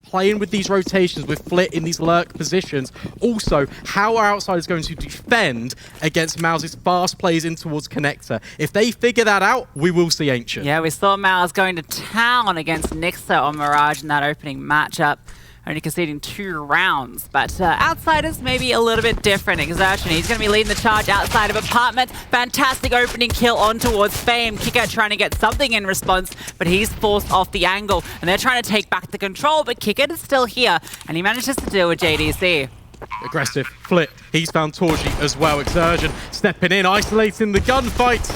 playing with these rotations, with Flit in these lurk positions. Also, how are Outsiders going to defend against MOUZ's fast plays in towards Connector? If they figure that out, we will see Ancient. Yeah, we saw MOUZ going to town against Nixa on Mirage in that opening matchup, only conceding 2 rounds. But Outsiders maybe a little bit different. Exertion, he's going to be leading the charge outside of Apartment. Fantastic opening kill on towards Fame. Kicker trying to get something in response, but he's forced off the angle. And they're trying to take back the control, but Kicker is still here, and he manages to deal with JDC. Aggressive Flit. He's found Torji as well. Exertion stepping in, isolating the gunfight.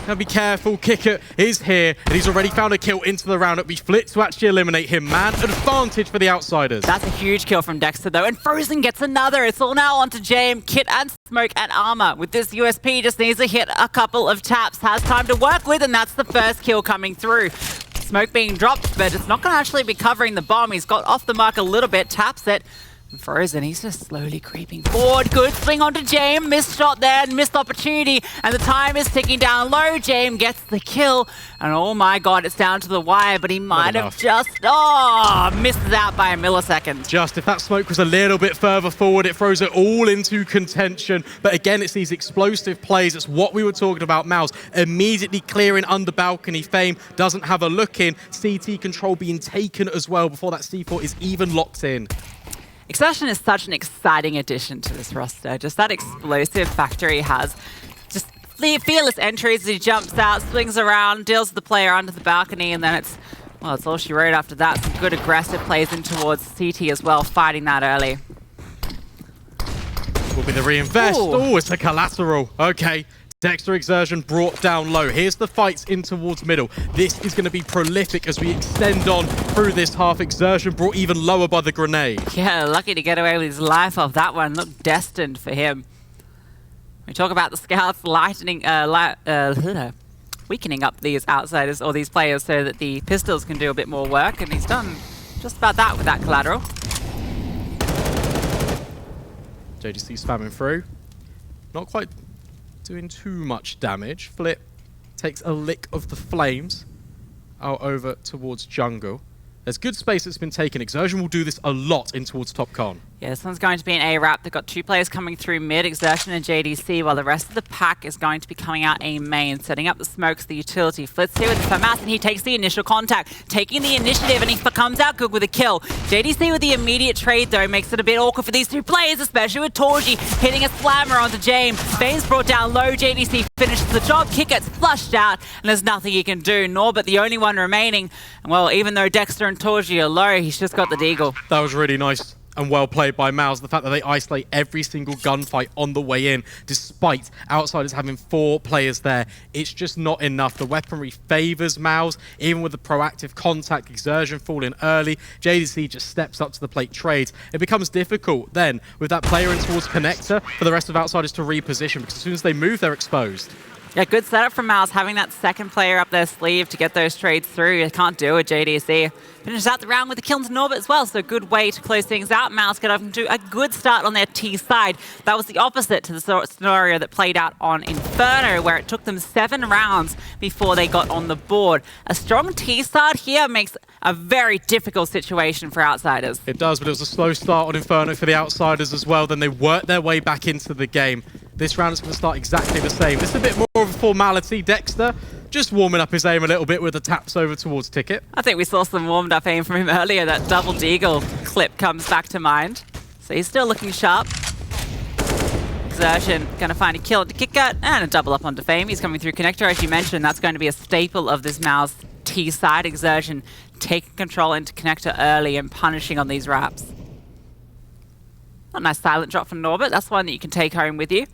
Now be careful, Kicker is here, and he's already found a kill into the round. It'll be Flit to actually eliminate him. Man advantage for the Outsiders. That's a huge kill from Dexter though, and Frozen gets another. It's all now onto Jame, Kit and Smoke and Armor. With this USP, just needs to hit a couple of taps. Has time to work with, and that's the first kill coming through. Smoke being dropped, but it's not going to actually be covering the bomb. He's got off the mark a little bit, taps it. Frozen, he's just slowly creeping forward. Good swing onto Jame. Missed shot there, missed opportunity. And the time is ticking down low. Jame gets the kill. And oh my god, it's down to the wire, but he might have just, misses out by a millisecond. Just if that smoke was a little bit further forward, it throws it all into contention. But again, it's these explosive plays. It's what we were talking about. MOUZ immediately clearing under balcony. Fame doesn't have a look in. CT control being taken as well before that C4 is even locked in. Exertion is such an exciting addition to this roster. Just that explosive factor he has. Just fearless entries as he jumps out, swings around, deals with the player under the balcony, and then it's all she wrote after that. Some good aggressive plays in towards CT as well, fighting that early. Will be the reinvest. Oh, it's a collateral. Okay. Dexter Exertion brought down low. Here's the fights in towards middle. This is going to be prolific as we extend on through this half. Exertion brought even lower by the grenade. Yeah, lucky to get away with his life off that one. Looked destined for him. We talk about the scouts weakening up these Outsiders or these players so that the pistols can do a bit more work, and he's done just about that with that collateral. JDC spamming through. Not quite doing too much damage. Flip takes a lick of the flames out over towards jungle. There's good space that's been taken. Exertion will do this a lot in towards top con. Yeah, this one's going to be an A-Rap. They've got 2 players coming through mid, Exertion and JDC, while the rest of the pack is going to be coming out A main, setting up the smokes, the utility. Flit's here with the FAMAS, and he takes the initial contact, taking the initiative, and he comes out good with a kill. JDC with the immediate trade, though, makes it a bit awkward for these 2 players, especially with Torji hitting a slammer onto Jame. Fame's brought down low, JDC finishes the job, Kick gets flushed out, and there's nothing he can do. Norbert, the only one remaining, and well, even though Dexter and Torji are low, he's just got the deagle. That was really nice and well played by MOUZ. The fact that they isolate every single gunfight on the way in, despite Outsiders having 4 players there, it's just not enough. The weaponry favors MOUZ, even with the proactive contact. Exertion falling early. JDC just steps up to the plate, trades. It becomes difficult then with that player in towards Connector for the rest of Outsiders to reposition, because as soon as they move, they're exposed. Yeah, good setup from MOUZ, having that second player up their sleeve to get those trades through. You can't do it, JDC. Finishes out the round with the kill to Norbert as well, so good way to close things out. MOUZ get up and do a good start on their T side. That was the opposite to the scenario that played out on Inferno, where it took them 7 rounds before they got on the board. A strong T start here makes a very difficult situation for Outsiders. It does, but it was a slow start on Inferno for the Outsiders as well. Then they worked their way back into the game. This round is going to start exactly the same. This is a bit more of a formality. Dexter just warming up his aim a little bit with the taps over towards Ticket. I think we saw some warmed up aim from him earlier. That double deagle clip comes back to mind. So he's still looking sharp. Exertion going to find a kill at the kick out and a double up onto Fame. He's coming through Connector, as you mentioned. That's going to be a staple of this MOUZ T side. Exertion taking control into Connector early and punishing on these wraps. A nice silent drop from Norbert. That's one that you can take home with you.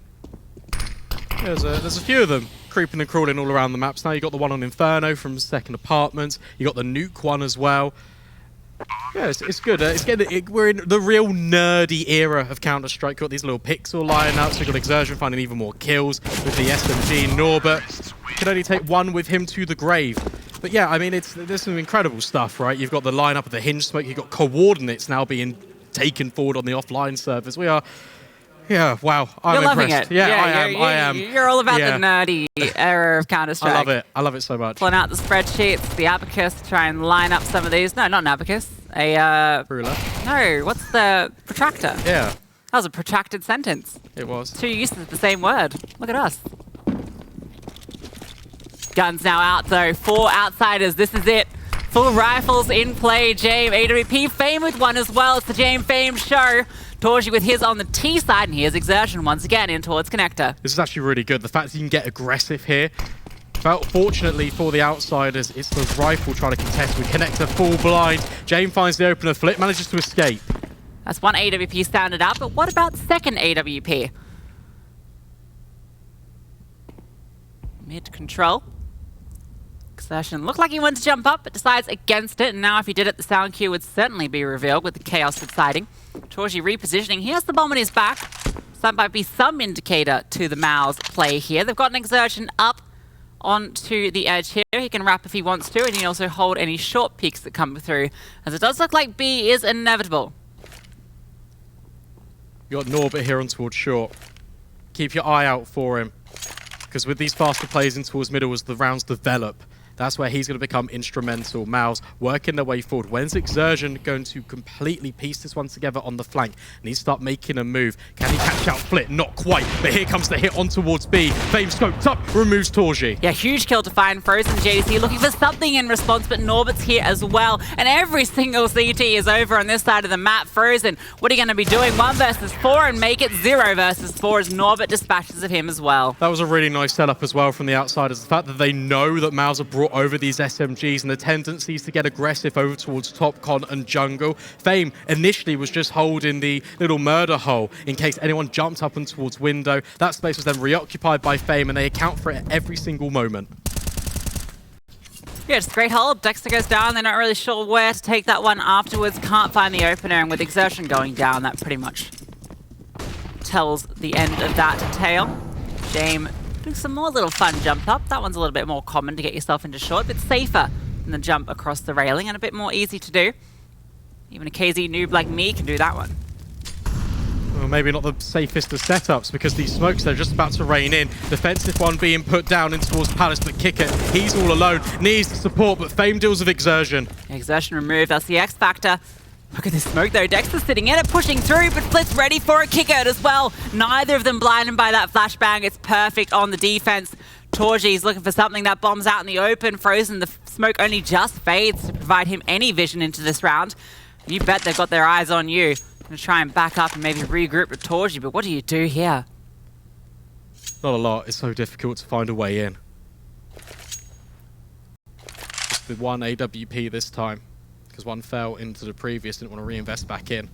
Yeah, there's a few of them creeping and crawling all around the maps now. You got the one on Inferno from Second Apartments. You got the Nuke one as well. Yeah, it's good. We're in the real nerdy era of Counter-Strike. Got these little pixel lineups. We've got Exertion finding even more kills with the SMG. Norbert can only take one with him to the grave. But yeah, I mean, there's some incredible stuff, right? You've got the lineup of the Hinge Smoke. You've got coordinates now being taken forward on the offline service. We are... Yeah, wow. I'm loving impressed. it. Yeah, I am. You're all about the nerdy era of Counter-Strike. I love it. I love it so much. Pulling out the spreadsheets, the abacus, try and line up some of these. No, not an abacus. A, Ruler. no, what's the protractor? Yeah, That was a protracted sentence. it was. Two uses of the same word. Look at us. Guns now out though. 4 outsiders. This is it. Full rifles in play. Jame, AWP, Fame with one as well. It's the Jame Fame show. Torji with his on the T side, and here's Exertion once again in towards Connector. This is actually really good. The fact that you can get aggressive here. Fortunately for the outsiders, it's the rifle trying to contest with Connector full blind. Jame finds the opener. Flip manages to escape. That's one AWP standard out, but what about second AWP? Mid control. Exertion looked like he wanted to jump up, but decides against it. And now if he did it, the sound cue would certainly be revealed with the chaos subsiding. Torji repositioning. He has the bomb on his back. So that might be some indicator to the MOUZ play here. They've got an Exertion up onto the edge here. He can wrap if he wants to, and he can also hold any short peeks that come through, as it does look like B is inevitable. You got Norbert here on towards short. Keep your eye out for him, because with these faster plays in towards middle as the rounds develop, that's where he's going to become instrumental. MOUZ working their way forward. When's Exertion going to completely piece this one together on the flank? And he start making a move. Can he catch out Flit? Not quite. But here comes the hit on towards B. Fame scoped up, removes Torji. Yeah, huge kill to find. Frozen JDC looking for something in response, but Norbert's here as well. And every single CT is over on this side of the map. Frozen, what are you going to be doing? 1 versus 4 and make it 0 versus 4 as Norbert dispatches of him as well. That was a really nice setup as well from the outsiders. The fact that they know that MOUZ are brought over these SMGs and the tendencies to get aggressive over towards top con and jungle. Fame initially was just holding the little murder hole in case anyone jumped up and towards window. That space was then reoccupied by Fame, and they account for it at every single moment. Yeah, just a great hold. Dexter goes down. They're not really sure where to take that one afterwards. Can't find the opener, and with Exertion going down, that pretty much tells the end of that tale. Jame doing some more little fun jump up. That one's a little bit more common to get yourself into short, but safer than the jump across the railing and a bit more easy to do. Even a KZ noob like me can do that one. Well, maybe not the safest of setups, because these smokes, they're just about to rain in. Defensive one being put down in towards Palace, but Kicker, he's all alone. Needs the support, but Fame deals with Exertion. Exertion removed. That's the X factor. Look at this smoke though. Dexter's sitting in it, pushing through, but Flit's ready for a kick out as well. Neither of them blinded by that flashbang. It's perfect on the defense. Torji's looking for something that bombs out in the open. Frozen, the smoke only just fades to provide him any vision into this round. You bet they've got their eyes on you. Gonna try and back up and maybe regroup with Torji, but what do you do here? Not a lot. It's so difficult to find a way in. Just the one AWP this time, because one fell into the previous, didn't want to reinvest back in.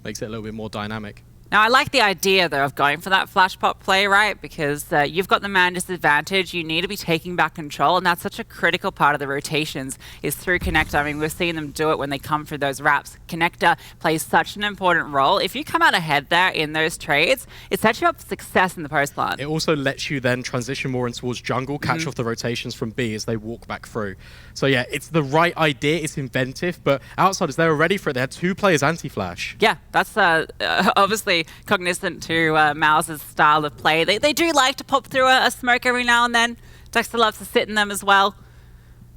Makes it a little bit more dynamic. Now, I like the idea, though, of going for that flash pop play, right? Because you've got the man disadvantage. You need to be taking back control, and that's such a critical part of the rotations is through Connector. I mean, we've seen them do it when they come through those wraps. Connector plays such an important role. If you come out ahead there in those trades, it sets you up for success in the post plant. It also lets you then transition more in towards jungle, catch off the rotations from B as they walk back through. So yeah, it's the right idea. It's inventive, but outsiders, they were ready for it. They had 2 players anti-flash. Yeah, that's obviously cognizant to MOUZ's style of play. They do like to pop through a smoke every now and then. Dexter loves to sit in them as well.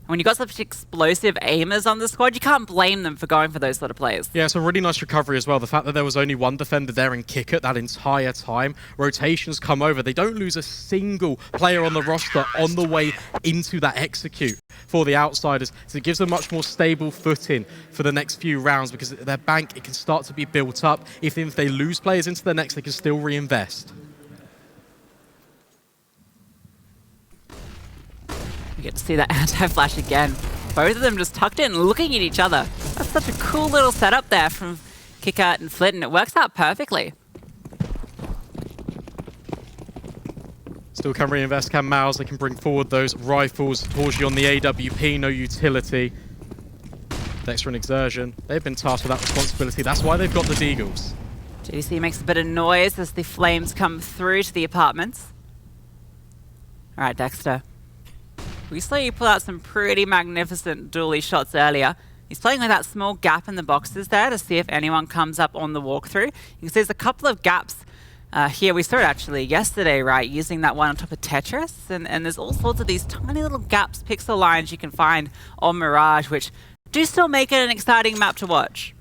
When you've got such explosive aimers on the squad, you can't blame them for going for those sort of plays. Yeah, it's a really nice recovery as well. The fact that there was only one defender there and Kicker that entire time. Rotations come over. They don't lose a single player on the roster on the way into that execute for the outsiders. So it gives them much more stable footing for the next few rounds, because their bank, it can start to be built up. If they lose players into the next, they can still reinvest. Get to see that anti-flash again. Both of them just tucked in, looking at each other. That's such a cool little setup there from Kicker and Flit, and it works out perfectly. Still can reinvest, can MOUZ. They can bring forward those rifles. Torji on the AWP, no utility. Dexter and Exertion, they've been tasked with that responsibility. That's why they've got the Deagles. JDC makes a bit of noise as the flames come through to the apartments. All right, Dexter. We saw you pull out some pretty magnificent dually shots earlier. He's playing with that small gap in the boxes there to see if anyone comes up on the walkthrough. You can see there's a couple of gaps here. We saw it actually yesterday, right? Using that one on top of Tetris. And there's all sorts of these tiny little gaps, pixel lines you can find on Mirage, which do still make it an exciting map to watch.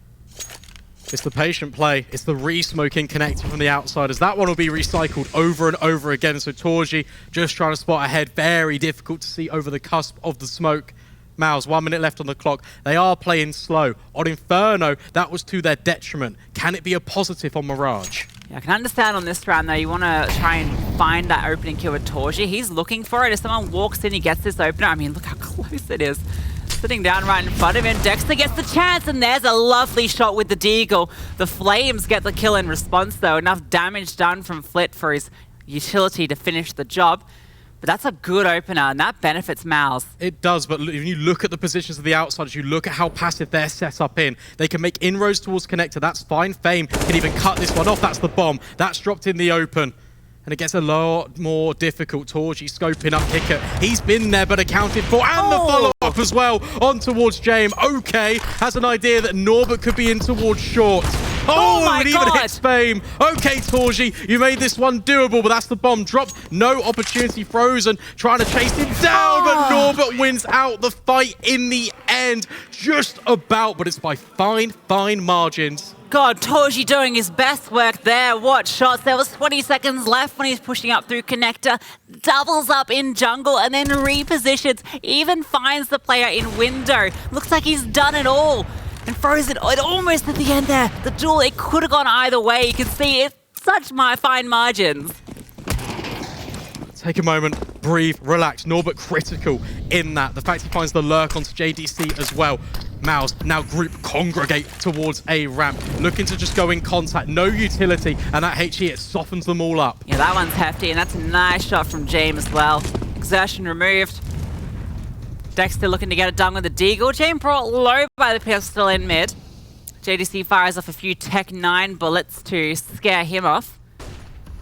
It's the patient play. It's the re-smoking connecting from the outsiders. That one will be recycled over and over again. So Torji just trying to spot ahead. Very difficult to see over the cusp of the smoke. MOUZ, 1 minute left on the clock. They are playing slow. On Inferno, that was to their detriment. Can it be a positive on Mirage? Yeah, I can understand on this round, though, you want to try and find that opening kill with Torji. He's looking for it. If someone walks in, he gets this opener. I mean, look how close it is. Sitting down right in front of him. Dexter gets the chance, and there's a lovely shot with the Deagle. The Flames get the kill in response, though. Enough damage done from Flit for his utility to finish the job. But that's a good opener, and that benefits MOUZ. It does, but if you look at the positions of the outsiders, you look at how passive they're set up in. They can make inroads towards Connector. That's fine. Fame can even cut this one off. That's the bomb. That's dropped in the open. And it gets a lot more difficult. Torji scoping up Kicker. He's been there, but accounted for. And the follow-up as well on towards Jame. Okay, has an idea that Norbert could be in towards short. Oh, my it even God. hits Fame. Okay, Torji, you made this one doable, but that's the bomb dropped. No opportunity. Frozen trying to chase him down, but Norbert wins out the fight in the end. Just about, but it's by fine margins. God, Torji doing his best work there. What shots? There was 20 seconds left when he's pushing up through Connector. Doubles up in jungle and then repositions. Even finds the player in window. Looks like he's done it all. And Frozen, it almost at the end there. The duel, it could have gone either way. You can see it's such fine margins. Take a moment, breathe, relax. Norbert critical in that. The fact he finds the lurk onto JDC as well. MOUZ now group congregate towards a ramp. Looking to just go in contact. No utility. And that HE, it softens them all up. Yeah, that one's hefty. And that's a nice shot from Jame as well. Exertion removed. Dexter looking to get it done with the Deagle. Jame brought low by the pistol in mid. JDC fires off a few Tech 9 bullets to scare him off.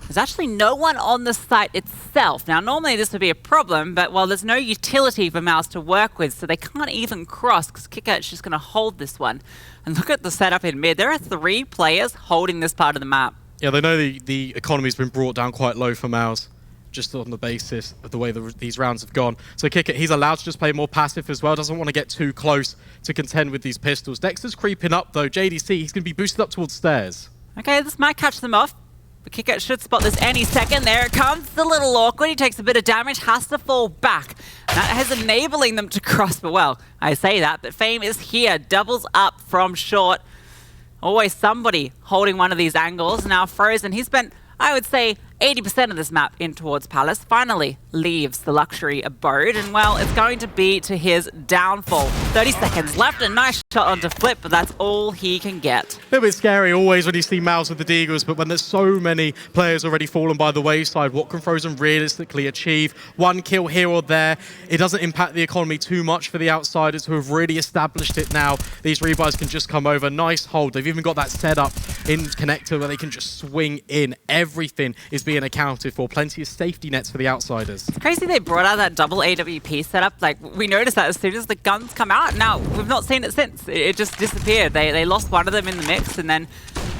There's actually no one on the site itself. Now, normally this would be a problem, but well, there's no utility for MOUZ to work with, so they can't even cross because Kicker's just going to hold this one. And look at the setup in mid. There are 3 players holding this part of the map. Yeah, they know the economy's been brought down quite low for MOUZ, just on the basis of the way these rounds have gone. So Kicker, he's allowed to just play more passive as well. Doesn't want to get too close to contend with these pistols. Dexter's creeping up, though. JDC, he's going to be boosted up towards stairs. Okay, this might catch them off. But Kicker should spot this any second. There it comes. It's a little awkward. He takes a bit of damage, has to fall back. That has enabling them to cross. But well, I say that, but Fame is here. Doubles up from short. Always somebody holding one of these angles. Now Frozen, he spent, I would say, 80% of this map in towards Palace. Finally leaves the luxury abode. And well, it's going to be to his downfall. 30 seconds left. A nice shot onto Flip, but that's all he can get. A little bit scary always when you see MOUZ with the Deagles, but when there's so many players already fallen by the wayside, what can Frozen realistically achieve? 1 kill here or there. It doesn't impact the economy too much for the outsiders who have really established it now. These rebuys can just come over. Nice hold. They've even got that set up in Connector where they can just swing in. Everything is being accounted for. Plenty of safety nets for the outsiders. It's crazy they brought out that double AWP setup. Like, we noticed that as soon as the guns come out. Now, we've not seen it since. It just disappeared. They lost one of them in the mix, and then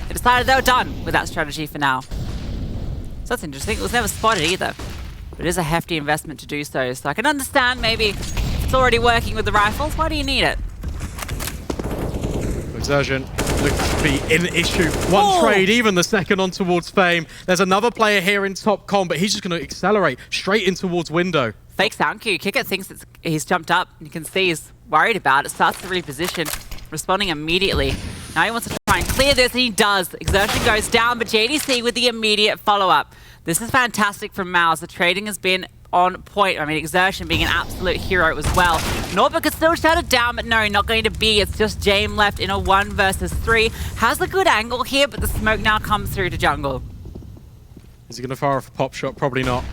they decided they were done with that strategy for now. So that's interesting. It was never spotted either. But it is a hefty investment to do so. So I can understand maybe it's already working with the rifles. Why do you need it? Exertion looks to be an issue. One trade, even the second on towards Fame. There's another player here in top com, but he's just going to accelerate straight in towards window. Fake sound cue. Kicker thinks he's jumped up. You can see he's worried about it. Starts to reposition, responding immediately. Now he wants to try and clear this, and he does. Exertion goes down, but JDC with the immediate follow-up. This is fantastic from MOUZ. The trading has been on point. I mean, Exertion being an absolute hero as well. Norbert could still shut it down, but no, not going to be. It's just Jame left in a 1 versus 3. Has a good angle here, but the smoke now comes through to jungle. Is he going to fire off a pop shot? Probably not.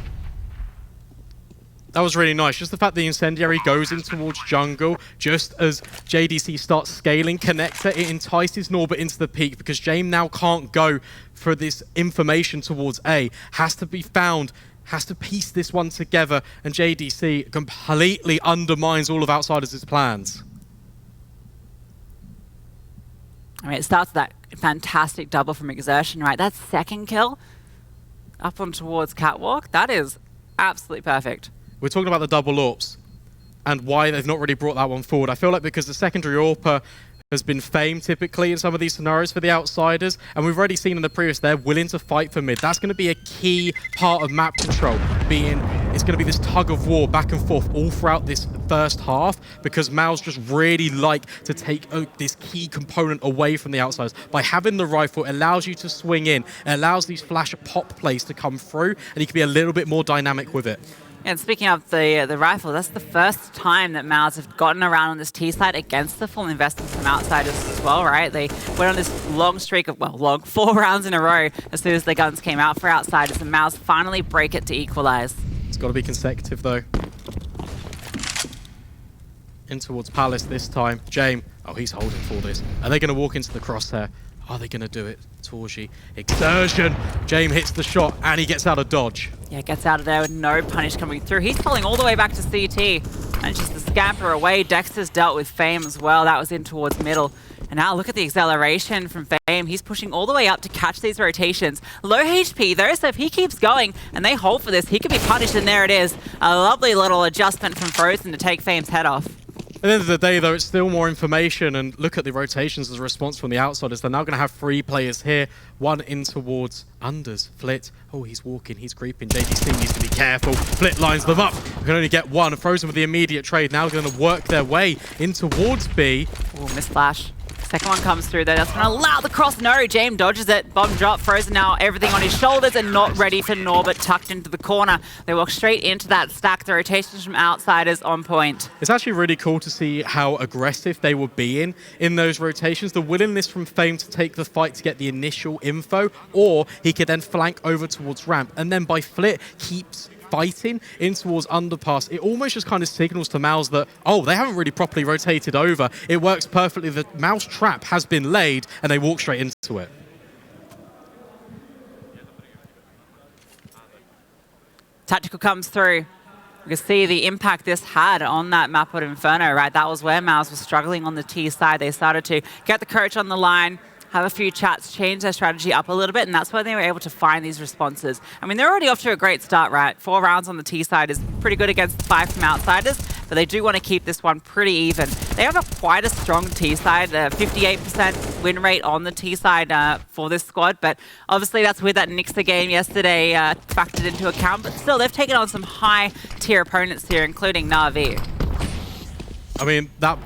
That was really nice. Just the fact the incendiary goes in towards jungle, just as JDC starts scaling Connector, it entices Norbert into the peak because Jame now can't go for this information towards A. Has to be found. Has to piece this one together, and JDC completely undermines all of Outsiders' plans. I mean, it starts with that fantastic double from Exertion, right? That second kill up on towards Catwalk, that is absolutely perfect. We're talking about the double AWPs. and why they've not really brought that one forward. I feel like because the secondary AWPer has been famed typically in some of these scenarios for the outsiders, and we've already seen in the previous they're willing to fight for mid. That's going to be a key part of map control, it's going to be this tug of war back and forth all throughout this first half, because MOUZ just really like to take this key component away from the outsiders. By having the rifle, it allows you to swing in, it allows these flash pop plays to come through, and you can be a little bit more dynamic with it. And speaking of the rifle, that's the first time that MOUZ have gotten around on this T side against the full investment from outsiders as well, right? They went on this long streak of, 4 rounds in a row as soon as the guns came out for outsiders, and MOUZ finally break it to equalize. It's got to be consecutive though. In towards Palace this time. Jame, oh, he's holding for this. Are they going to walk into the crosshair? Are they going to do it? Torji, exertion. Jame hits the shot and he gets out of dodge. Yeah, gets out of there with no punish coming through. He's falling all the way back to CT. Manages to scamper away. Dexter's dealt with Fame as well. That was in towards middle. And now look at the acceleration from Fame. He's pushing all the way up to catch these rotations. Low HP though, so if he keeps going and they hold for this, he could be punished, and there it is. A lovely little adjustment from Frozen to take Fame's head off. At the end of the day, though, it's still more information, and look at the rotations as a response from the outsiders. They're now going to have 3 players here, one in towards unders. Flit, oh, he's walking, he's creeping. JDC needs to be careful. Flit lines them up. We can only get one. Frozen with the immediate trade, now going to work their way in towards B. Oh, miss flash. Second one comes through there. That's going to allow the cross. No, Jame dodges it. Bomb drop. Frozen now everything on his shoulders and not ready for Norbert, tucked into the corner. They walk straight into that stack. The rotations from outsiders on point. It's actually really cool to see how aggressive they were being in those rotations. The willingness from Fame to take the fight to get the initial info, or he could then flank over towards ramp. And then by Flit keeps fighting in towards underpass, it almost just kind of signals to MOUZ that, oh, they haven't really properly rotated over. It works perfectly. The MOUZ trap has been laid and they walk straight into it. Tactical comes through. You can see the impact this had on that map at Inferno, right? That was where MOUZ was struggling on the T side. They started to get the coach on the line, have a few chats, change their strategy up a little bit, and that's where they were able to find these responses. I mean, they're already off to a great start, right? 4 rounds on the T side is pretty good against 5 from outsiders, but they do want to keep this one pretty even. They have quite a strong T side, 58% win rate on the T side for this squad, but obviously that's with that Nixa game yesterday factored into account, but still, they've taken on some high-tier opponents here, including Na'Vi. I mean, that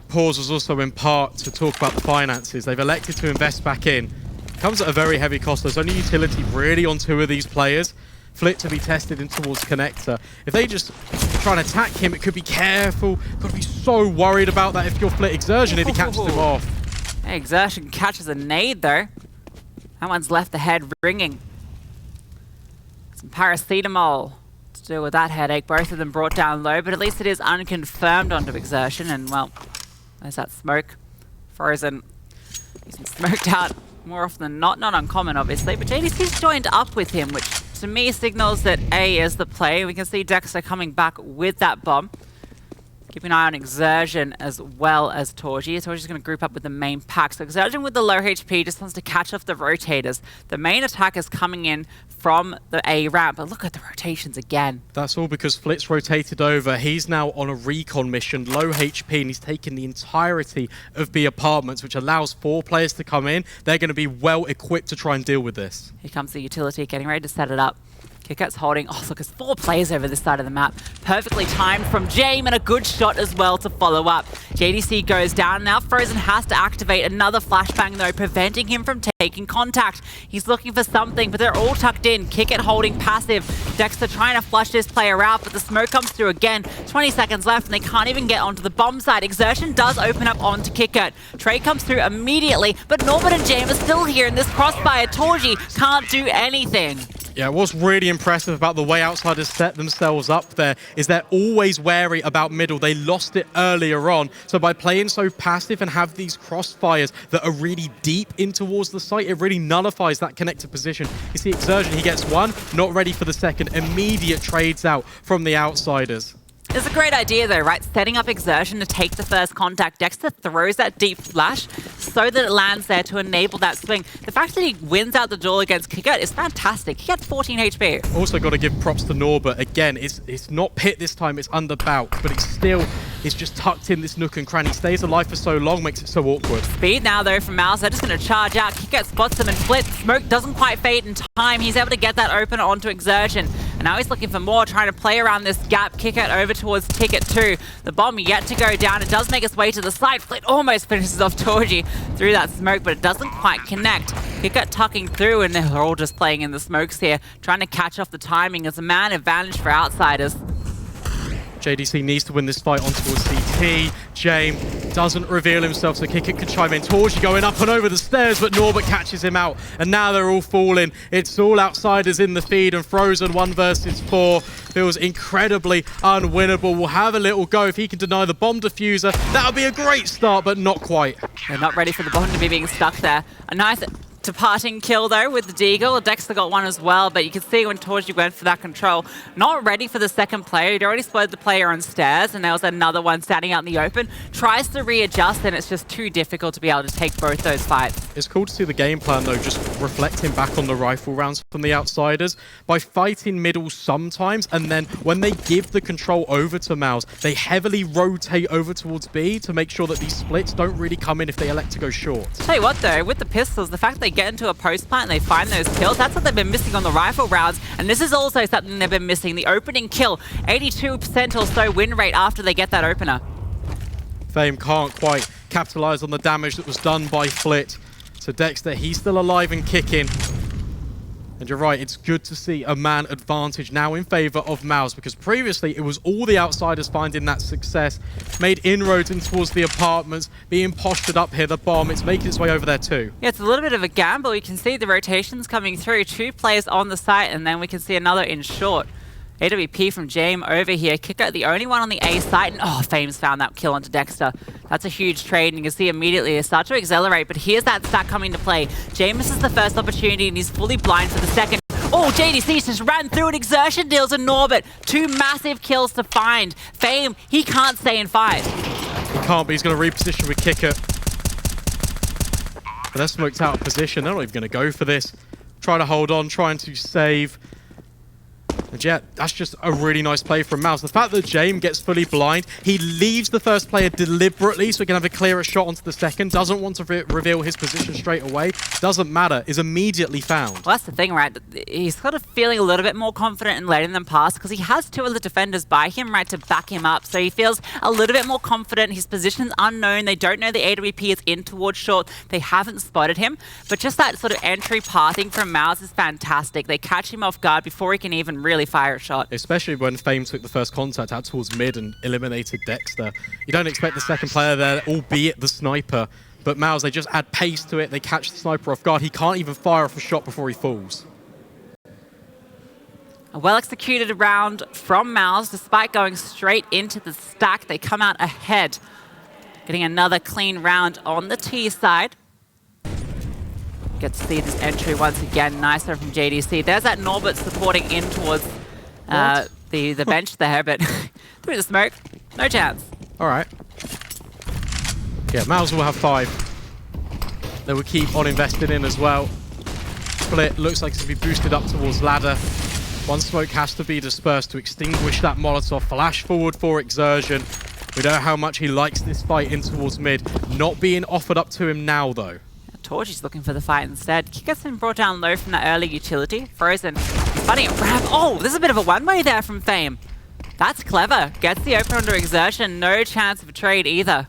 pause was also in part to talk about the finances. They've elected to invest back in. Comes at a very heavy cost. There's only utility really on 2 of these players. Flit to be tested in towards Connector. If they just try and attack him, it could be careful. Got to be so worried about that if you're Flit. Exertion if he catches him off. Hey, Exertion catches a nade though. That one's left the head ringing. Some paracetamol to deal with that headache. Both of them brought down low, but at least it is unconfirmed onto Exertion, and well, there's that smoke. Frozen. He's been smoked out more often than not. Not uncommon, obviously, but JDC's joined up with him, which to me signals that A is the play. We can see Dexter coming back with that bomb. Keep an eye on Exertion as well as Torji. Torji's going to group up with the main pack. So Exertion with the low HP just wants to catch off the rotators. The main attack is coming in from the A ramp, but look at the rotations again. That's all because Flit's rotated over. He's now on a recon mission, low HP, and he's taken the entirety of B apartments, which allows 4 players to come in. They're going to be well equipped to try and deal with this. Here comes the utility, getting ready to set it up. Kikat's holding. Oh, look, there's 4 players over this side of the map. Perfectly timed from Jame, and a good shot as well to follow up. JDC goes down. Now Frozen has to activate another flashbang, though, preventing him from taking contact. He's looking for something, but they're all tucked in. Kikat holding passive. Dexter trying to flush this player out, but the smoke comes through again. 20 seconds left, and they can't even get onto the bomb side. Exertion does open up onto Kikat. Trade comes through immediately, but Norbert and Jame are still here in this crossfire. Torji can't do anything. Yeah, what's really impressive about the way outsiders set themselves up there is they're always wary about middle. They lost it earlier on. So by playing so passive and have these crossfires that are really deep in towards the site, it really nullifies that connector position. You see Exertion, he gets one, not ready for the second. Immediate trades out from the outsiders. It's a great idea though, right? Setting up Exertion to take the first contact. Dexter throws that deep flash so that it lands there to enable that swing. The fact that he wins out the duel against Kickert is fantastic. He had 14 HP. Also got to give props to Norbert. Again, it's not pit this time, it's under Bauk, but it's just tucked in this nook and cranny. Stays alive for so long, makes it so awkward. Speed now though from MOUZ. They're just going to charge out. Kickert spots him and flips. Smoke doesn't quite fade in time. He's able to get that opener onto Exertion. And now he's looking for more, trying to play around this gap. Kickert over towards Ticket 2. The bomb yet to go down. It does make its way to the side. Flit almost finishes off Torji through that smoke, but it doesn't quite connect. Kickert tucking through, and they're all just playing in the smokes here, trying to catch off the timing as a man advantage for outsiders. JDC needs to win this fight on towards CT. Jame doesn't reveal himself, so Kickert can chime in. Torji going up and over the stairs, but Norbert catches him out. And now they're all falling. It's all outsiders in the feed, and Frozen 1 versus 4 feels incredibly unwinnable. We'll have a little go. If he can deny the bomb diffuser, that'll be a great start, but not quite. They're not ready for the bomb to be being stuck there. A nice departing kill though with the Deagle. Dexter got one as well, but you can see when Torji went for that control, not ready for the second player. He'd already spotted the player on stairs, and there was another one standing out in the open. Tries to readjust, and it's just too difficult to be able to take both those fights. It's cool to see the game plan though, just reflecting back on the rifle rounds from the outsiders by fighting middle sometimes, and then when they give the control over to MOUZ, they heavily rotate over towards B to make sure that these splits don't really come in if they elect to go short. Tell you what though, with the pistols, the fact they get into a post plant and they find those kills, that's what they've been missing on the rifle rounds, and this is also something they've been missing. The opening kill, 82% or so win rate after they get that opener. Fame can't quite capitalize on the damage that was done by Flit. So Dexter, he's still alive and kicking. And you're right, it's good to see a man advantage now in favor of MOUZ, because previously it was all the outsiders finding that success, made inroads in towards the apartments, being postured up here, the bomb, it's making its way over there too. Yeah, it's a little bit of a gamble. You can see the rotations coming through, 2 players on the site, and then we can see another in short. AWP from Jame over here. Kicker, the only one on the A site, and oh, Fame's found that kill onto Dexter. That's a huge trade, and you can see immediately they start to accelerate, but here's that stack coming to play. Jame misses the first opportunity, and he's fully blind for the second. Oh, JDC just ran through an Exertion deals and Norbert. 2 massive kills to find. Fame, he can't stay in fight. He can't, but he's going to reposition with Kicker. But they're smoked out of position. They're not even going to go for this. Trying to hold on, trying to save. And yeah, that's just a really nice play from MOUZ. The fact that Jame gets fully blind, he leaves the first player deliberately so he can have a clearer shot onto the second, doesn't want to reveal his position straight away, doesn't matter, is immediately found. Well, that's the thing, right? He's sort of feeling a little bit more confident in letting them pass because he has 2 other defenders by him, right, to back him up. So he feels a little bit more confident. His position's unknown. They don't know the AWP is in towards short. They haven't spotted him. But just that sort of entry passing from MOUZ is fantastic. They catch him off guard before he can even really fire a shot. Especially when Fame took the first contact out towards mid and eliminated Dexter. You don't expect the second player there, albeit the sniper. But MOUZ, they just add pace to it. They catch the sniper off guard. He can't even fire off a shot before he falls. A well-executed round from MOUZ. Despite going straight into the stack, they come out ahead. Getting another clean round on the T side. Get to see this entry once again. Nicer from JDC. There's that Norbert supporting in towards the bench there, but through the smoke, no chance. All right. Yeah, MOUZ will have 5. They will keep on investing in as well. Split looks like it's going to be boosted up towards ladder. One smoke has to be dispersed to extinguish that Molotov. Flash forward for Exertion. We know how much he likes this fight in towards mid. Not being offered up to him now, though. Torchi's looking for the fight instead. Kicker's been brought down low from that early utility. Frozen, spotting it, grab. Oh, there's a bit of a one-way there from Fame. That's clever. Gets the open under Exertion. No chance of a trade either.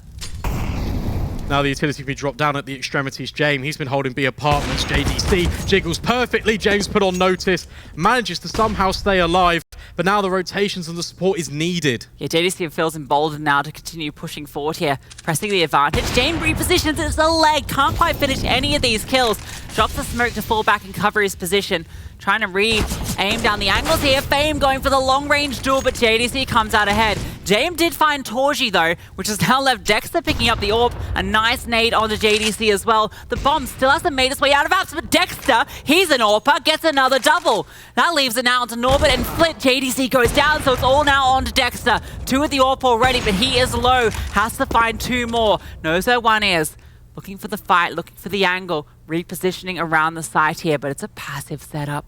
Now the utility can be dropped down at the extremities. Jame, he's been holding B apartments. JDC jiggles perfectly. James put on notice, manages to somehow stay alive, but now the rotations and the support is needed. Yeah, JDC feels emboldened now to continue pushing forward here, pressing the advantage. Jame repositions, it's a leg, can't quite finish any of these kills. Drops the smoke to fall back and cover his position. Trying to re-aim down the angles here. Fame going for the long-range duel, but JDC comes out ahead. Jame did find Torji though, which has now left Dexter picking up the AWP. A nice nade onto JDC as well. The bomb still hasn't made its way out of apps, but Dexter, he's an AWPer, gets another double. That leaves it now onto Norbert and Flit. JDC goes down, so it's all now onto Dexter. 2 with the AWP already, but he is low. Has to find 2 more. Knows where 1 is. Looking for the fight, looking for the angle. Repositioning around the site here, but it's a passive setup.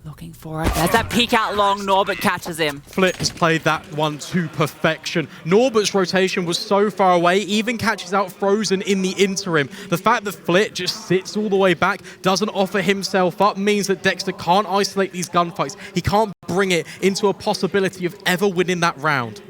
Looking for it. There's that peek out long. Norbert catches him. Flit has played that one to perfection. Norbert's rotation was so far away, even catches out Frozen in the interim. The fact that Flit just sits all the way back, doesn't offer himself up, means that Dexter can't isolate these gunfights. He can't bring it into a possibility of ever winning that round.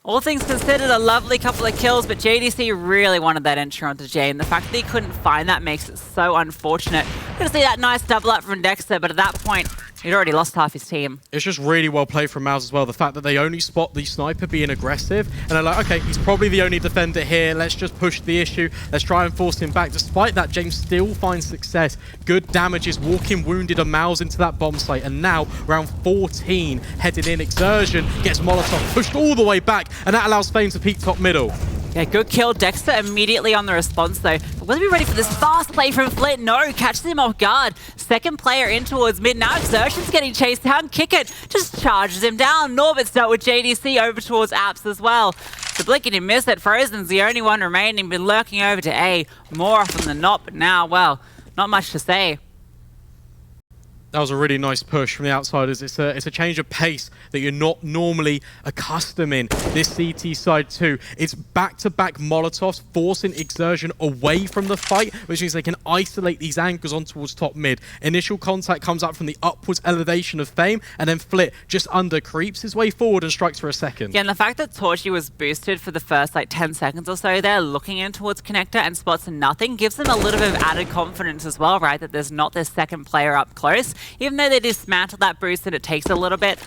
All things considered, a lovely couple of kills, but JDC really wanted that entry onto Jame. The fact that he couldn't find that makes it so unfortunate. We're going to see that nice double up from Dexter, but at that point, he'd already lost half his team. It's just really well played from MOUZ as well. The fact that they only spot the sniper being aggressive, and they're like, okay, he's probably the only defender here. Let's just push the issue. Let's try and force him back. Despite that, James still finds success. Good damages, walking wounded a MOUZ into that bomb site. And now, round 14, headed in. Exertion gets Molotov pushed all the way back, and that allows Fame to peek top middle. Yeah, good kill. Dexter immediately on the response, though. But was he ready for this fast play from Flit? No, catches him off guard. Second player in towards mid. Now Exertion's getting chased down. Kick it. Just charges him down. Norbert's dealt with JDC over towards Apps as well. The blinking and miss it. Frozen's the only one remaining. Been lurking over to A more often than not. But now, well, not much to say. That was a really nice push from the outsiders. It's a change of pace that you're not normally accustomed in this CT side too. It's back-to-back Molotovs forcing Exertion away from the fight, which means they can isolate these angles on towards top mid. Initial contact comes up from the upwards elevation of Fame, and then Flit just under creeps his way forward and strikes for a second. Yeah, and the fact that Torchy was boosted for the first 10 seconds or so there, looking in towards Connector and spots nothing, gives them a little bit of added confidence as well, right? That there's not this second player up close. Even though they dismantle that boost and it takes a little bit,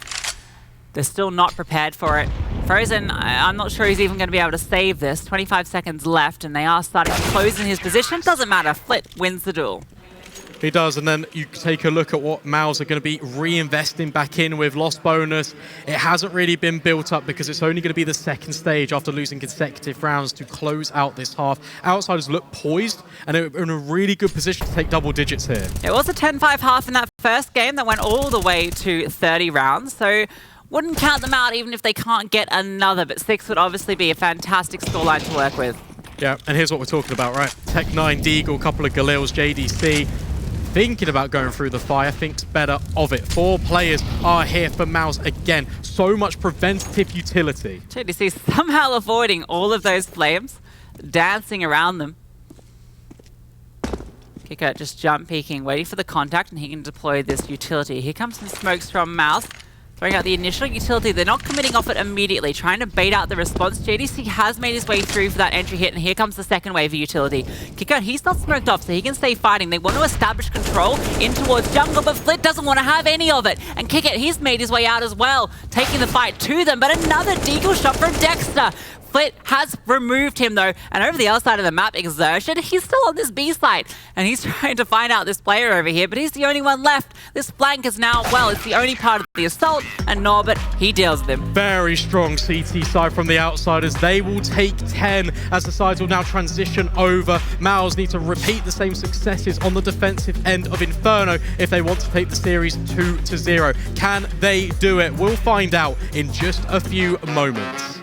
they're still not prepared for it. Frozen, I'm not sure he's even going to be able to save this. 25 seconds left, and they are starting to close in his position. Doesn't matter. Flit wins the duel. He does, and then you take a look at what MOUZ are going to be reinvesting back in with lost bonus. It hasn't really been built up because it's only going to be the second stage after losing consecutive rounds to close out this half. Outsiders look poised, and they're in a really good position to take double digits here. It was a 10-5 half in that first game that went all the way to 30 rounds, so wouldn't count them out even if they can't get another, but 6 would obviously be a fantastic scoreline to work with. Yeah, and here's what we're talking about, right? Tech 9, Deagle, a couple of Galils, JDC. Thinking about going through the fire, thinks better of it. 4 players are here for MOUZ again. So much preventative utility. JDC somehow avoiding all of those flames, dancing around them. Kicker just jump peeking, waiting for the contact, and he can deploy this utility. Here comes some smokes from MOUZ. Throwing out the initial utility. They're not committing off it immediately, trying to bait out the response. JDC has made his way through for that entry hit, and here comes the second wave of utility. Kicker, he's not smoked off, so he can stay fighting. They want to establish control in towards jungle, but Flit doesn't want to have any of it. And Kicker, he's made his way out as well, taking the fight to them, but another deagle shot from Dexter. Flit has removed him though, and over the other side of the map, Exertion, he's still on this B site, and he's trying to find out this player over here, but he's the only one left. This flank is now, well, it's the only part of the assault, and Norbert, he deals with him. Very strong CT side from the outsiders. They will take 10 as the sides will now transition over. MOUZ need to repeat the same successes on the defensive end of Inferno if they want to take the series 2-0. Can they do it? We'll find out in just a few moments.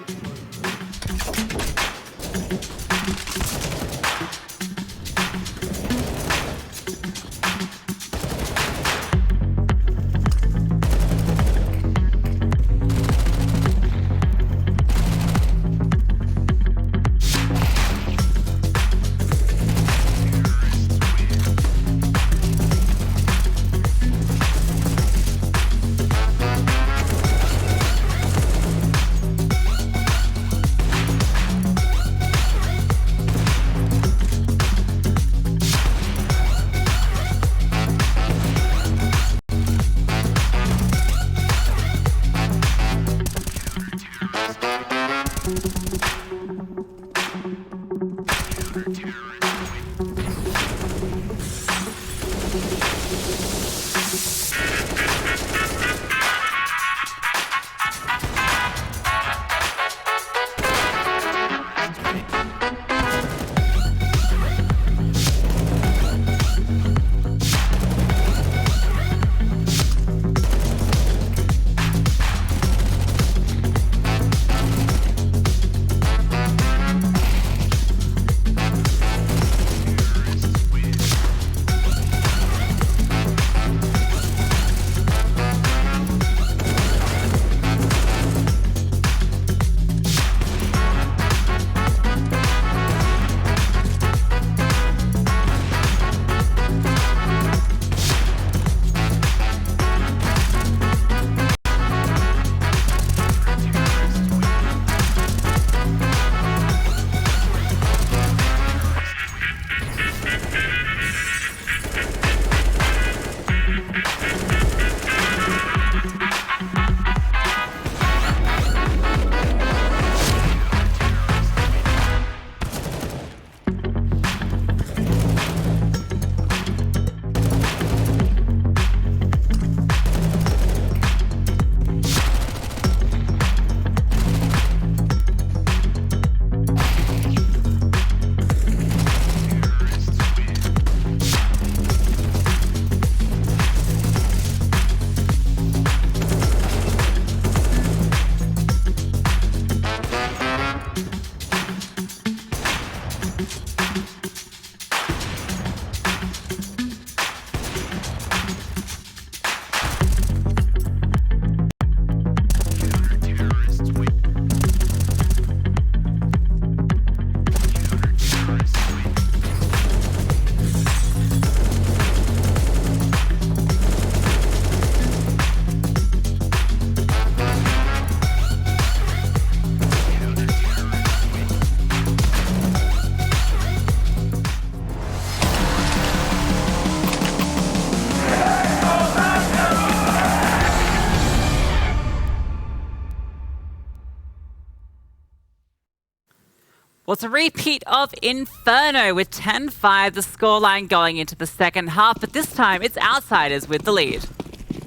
Well, it's a repeat of Inferno with 10-5, the scoreline going into the second half, but this time it's Outsiders with the lead.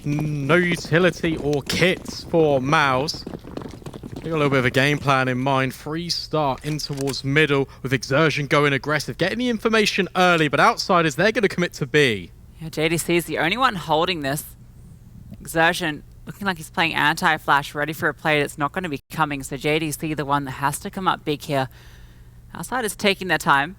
No utility or kits for MOUZ. They got a little bit of a game plan in mind. Free start in towards middle with Exertion going aggressive, getting the information early, but Outsiders, they're going to commit to B. Yeah, JDC is the only one holding this. Exertion looking like he's playing anti-flash, ready for a play that's not going to be coming, so JDC the one that has to come up big here. Outsiders taking their time.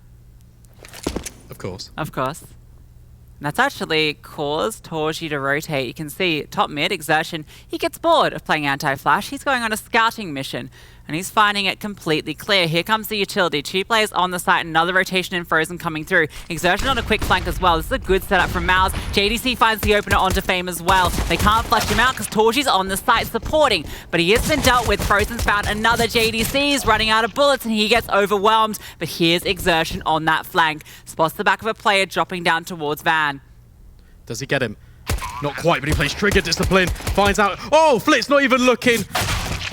Of course. Of course. And that's actually caused Torji to rotate. You can see top mid, Exertion, he gets bored of playing anti-flash. He's going on a scouting mission, and he's finding it completely clear. Here comes the utility. 2 players on the site, another rotation in Frozen coming through. Exertion on a quick flank as well. This is a good setup from MOUZ. JDC finds the opener onto Fame as well. They can't flush him out because Torji's on the site supporting, but he has been dealt with. Frozen's found another JDC. He's running out of bullets and he gets overwhelmed, but here's Exertion on that flank. Spots the back of a player dropping down towards Van. Does he get him? Not quite, but he plays Trigger Discipline. Finds out. Oh, Flit's not even looking.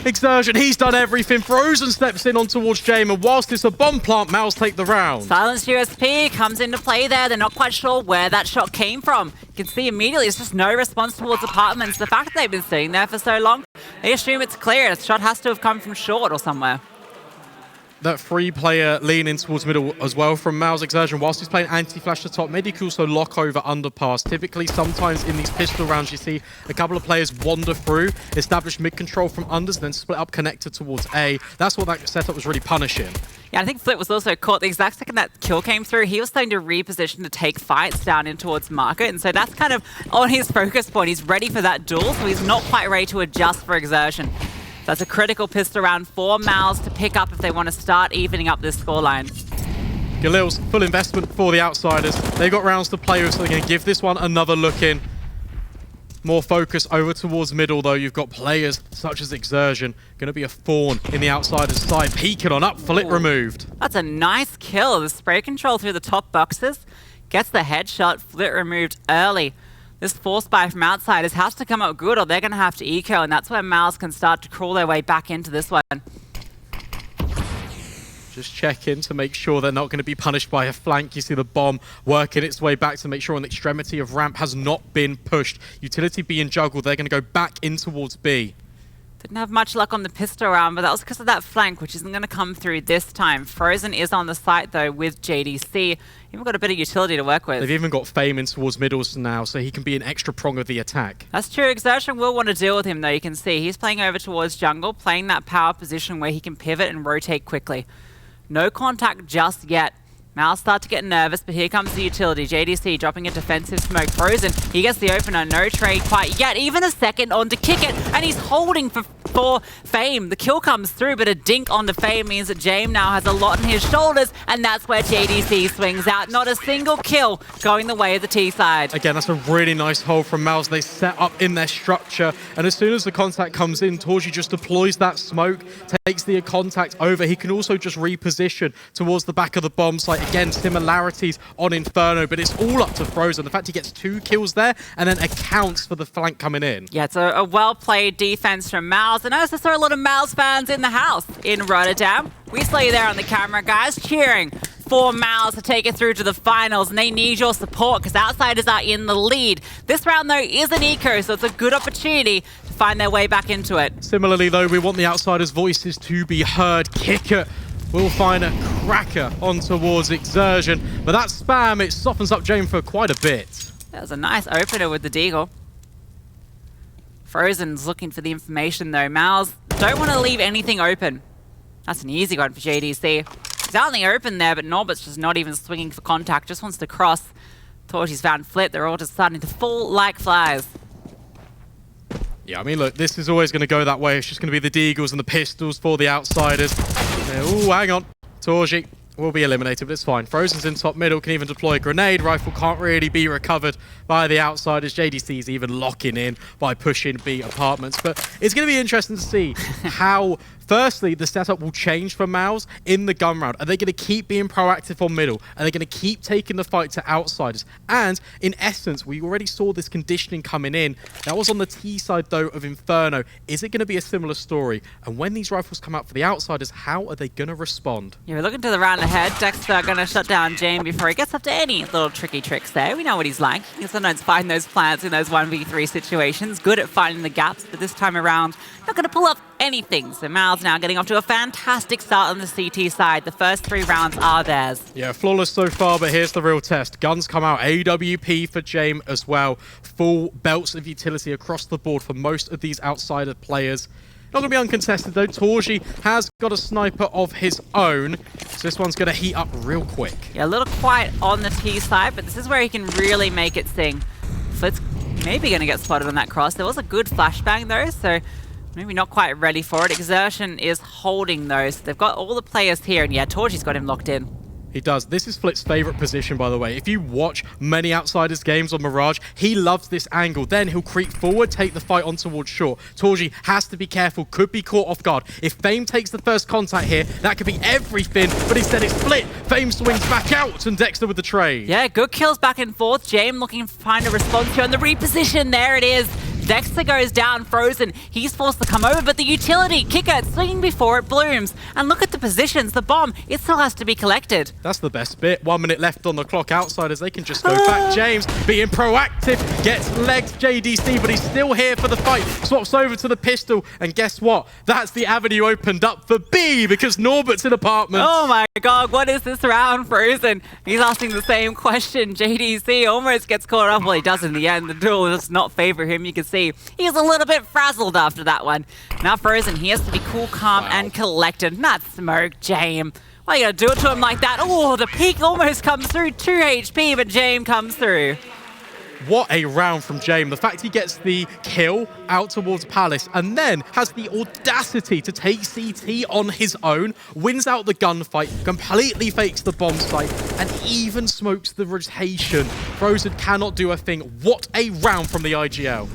Exertion, he's done everything. Frozen steps in on towards Jame, and whilst it's a bomb plant, MOUZ take the round. Silenced USP comes into play there. They're not quite sure where that shot came from. You can see immediately it's just no response towards apartments. The fact that they've been sitting there for so long, they assume it's clear. The shot has to have come from short or somewhere. That 3-player leaning towards middle as well from MOUZ. Exertion, whilst he's playing anti-flash to top mid, he can also lock over underpass. Typically, sometimes in these pistol rounds, you see a couple of players wander through, establish mid-control from unders, and then split up connected towards A. That's what that setup was really punishing. Yeah, I think Flit was also caught the exact second that kill came through. He was starting to reposition to take fights down in towards market, and so that's kind of on his focus point. He's ready for that duel, so he's not quite ready to adjust for Exertion. That's a critical pistol round for MOUZ to pick up if they want to start evening up this scoreline. Galil's full investment for the Outsiders. They've got rounds to play with, so they're going to give this one another look in. More focus over towards middle, though. You've got players such as Exertion. Going to be a fawn in the Outsiders' side. Peeking on up, Flit removed. That's a nice kill. The spray control through the top boxes gets the headshot. Flit removed early. This force buy from Outsiders has to come up good or they're going to have to eco, and that's where MOUZ can start to crawl their way back into this one. Just check in to make sure they're not going to be punished by a flank. You see the bomb working its way back to make sure on the extremity of ramp has not been pushed. Utility being juggled, they're going to go back in towards B. Didn't have much luck on the pistol round, but that was because of that flank, which isn't going to come through this time. Frozen is on the site, though, with JDC. Even got a bit of utility to work with. They've even got Fame in towards middles now, so he can be an extra prong of the attack. That's true. Exertion will want to deal with him, though. You can see he's playing over towards jungle, playing that power position where he can pivot and rotate quickly. No contact just yet. MOUZ start to get nervous, but here comes the utility. JDC dropping a defensive smoke. Frozen, he gets the opener. No trade quite yet. Even a second on to kick it, and he's holding for Fame. The kill comes through, but a dink on the Fame means that Jame now has a lot on his shoulders, and that's where JDC swings out. Not a single kill going the way of the T side. Again, that's a really nice hold from MOUZ. They set up in their structure, and as soon as the contact comes in, Torji just deploys that smoke, takes the contact over. He can also just reposition towards the back of the bomb site. Again, similarities on Inferno, but it's all up to Frozen. The fact he gets 2 kills there and then accounts for the flank coming in. Yeah, it's a well-played defense from MOUZ. And I also saw a lot of MOUZ fans in the house in Rotterdam. We saw you there on the camera, guys, cheering for MOUZ to take it through to the finals, and they need your support because Outsiders are in the lead. This round, though, is an eco, so it's a good opportunity to find their way back into it. Similarly, though, we want the Outsiders' voices to be heard. Kicker will find a cracker on towards Exertion, but that spam, it softens up Jame for quite a bit. That was a nice opener with the Deagle. Frozen's looking for the information, though. MOUZ don't want to leave anything open. That's an easy one for JDC. He's out in the open there, but Norbert's just not even swinging for contact, just wants to cross. Torji's found Flit. They're all just starting to fall like flies. Yeah, I mean, look, this is always going to go that way. It's just going to be the Deagles and the pistols for the Outsiders. Oh, hang on. Torji will be eliminated, but it's fine. Frozen's in top middle, can even deploy a grenade. Rifle can't really be recovered by the Outsiders. JDC is even locking in by pushing B apartments. But it's going to be interesting to see how Firstly, the setup will change for MOUZ in the gun round. Are they going to keep being proactive on middle? Are they going to keep taking the fight to outsiders? And in essence, we already saw this conditioning coming in. That was on the T side, though, of Inferno. Is it going to be a similar story? And when these rifles come out for the outsiders, how are they going to respond? Yeah, we're looking to the round ahead. Dexter going to shut down Jame before he gets up to any little tricky tricks there. We know what he's like. He can sometimes find those plants in those 1v3 situations. Good at finding the gaps, but this time around, not going to pull up anything. So MOUZ now getting off to a fantastic start on the CT side. The first 3 rounds are theirs. Yeah, flawless so far, but here's the real test. Guns come out, AWP for Jame as well. Full belts of utility across the board for most of these outsider players. Not going to be uncontested though. Torji has got a sniper of his own, so this one's going to heat up real quick. Yeah, a little quiet on the T side, but this is where he can really make it sing. Flit's maybe going to get spotted on that cross. There was a good flashbang though, so maybe not quite ready for it. Exertion is holding those. They've got all the players here, and yeah, Torji's got him locked in. He does. This is Flit's favorite position, by the way. If you watch many Outsiders games on Mirage, he loves this angle. Then he'll creep forward, take the fight on towards short. Torji has to be careful, could be caught off guard. If Fame takes the first contact here, that could be everything, but instead it's Flit. Fame swings back out, and Dexter with the trade. Yeah, good kills back and forth. Jame looking to find a response here on the reposition. There it is. Dexter goes down, Frozen. He's forced to come over, but the utility kicker swinging before it blooms. And look at the positions. The bomb, it still has to be collected. That's the best bit. 1 minute left on the clock. Outsiders, they can just go back. James being proactive, gets legged JDC, but he's still here for the fight. Swaps over to the pistol, and guess what? That's the avenue opened up for B, because Norbert's in apartments. Oh my god, what is this round, Frozen? He's asking the same question. JDC almost gets caught up. Well, he does in the end. The duel does not favor him. You can see he's a little bit frazzled after that one. Now Frozen, he has to be cool, calm, and collected. Not smoke, Jame. Why you gonna do it to him like that? Oh, the peak almost comes through. 2 HP, but Jame comes through. What a round from Jame. The fact he gets the kill out towards Palace and then has the audacity to take CT on his own, wins out the gunfight, completely fakes the bomb site, and even smokes the rotation. Frozen cannot do a thing. What a round from the IGL.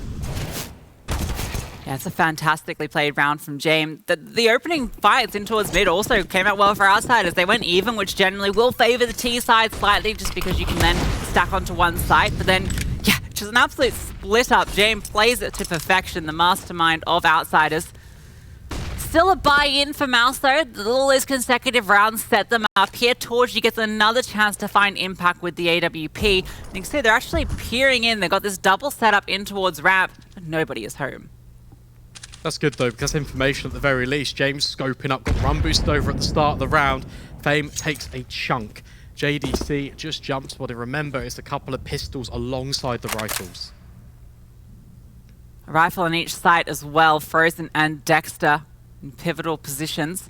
Yeah, it's a fantastically played round from Jame. The opening fights in towards mid also came out well for Outsiders. They went even, which generally will favor the T side slightly, just because you can then stack onto one site. But then, yeah, just an absolute split up. Jame plays it to perfection, the mastermind of Outsiders. Still a buy-in for MOUZ though. All those consecutive rounds set them up. Here, Torji gets another chance to find impact with the AWP. You can see they're actually peering in. They've got this double setup in towards ramp, but nobody is home. That's good though, because information at the very least. James scoping up, got run boost over at the start of the round. Fame takes a chunk. JDC just jumps. What I remember is a couple of pistols alongside the rifles. A rifle on each site as well. Frozen and Dexter in pivotal positions.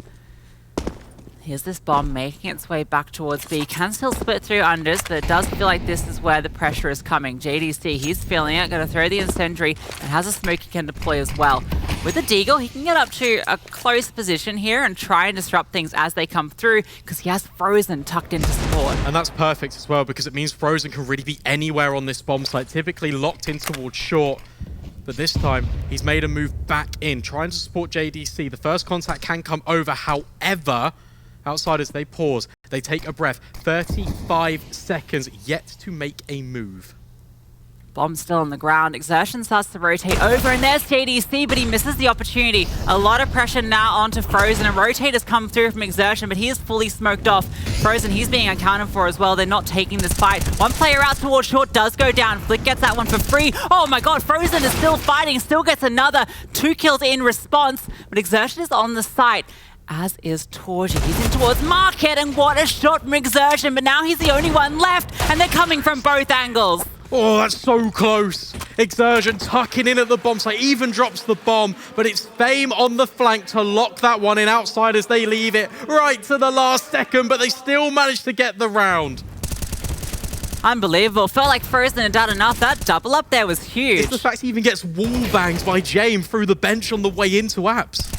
Here's this bomb making its way back towards B. Can still split through unders, but it does feel like this is where the pressure is coming. JDC, he's feeling it, going to throw the incendiary, and has a smoke he can deploy as well. With the Deagle, he can get up to a close position here and try and disrupt things as they come through, because he has Frozen tucked into support. And that's perfect as well, because it means Frozen can really be anywhere on this bomb site, typically locked in towards short. But this time, he's made a move back in, trying to support JDC. The first contact can come over, however, Outsiders, they pause, they take a breath. 35 seconds yet to make a move. Bomb still on the ground. Exertion starts to rotate over, and there's JDC, but he misses the opportunity. A lot of pressure now onto Frozen, and Rotate has come through from Exertion, but he is fully smoked off. Frozen, he's being accounted for as well. They're not taking this fight. One player out towards short does go down. Flick gets that one for free. Oh my god, Frozen is still fighting, still gets another 2 kills in response, but Exertion is on the site, as is Torji. He's in towards Market, and what a shot from Exertion, but now he's the only one left, and they're coming from both angles. Oh, that's so close. Exertion tucking in at the bomb site, even drops the bomb, but it's Fame on the flank to lock that one in. Outsiders, they leave it right to the last second, but they still manage to get the round. Unbelievable. Felt like Frozen had done enough. That double up there was huge. It's the fact he even gets wall banged by Jame through the bench on the way into apps.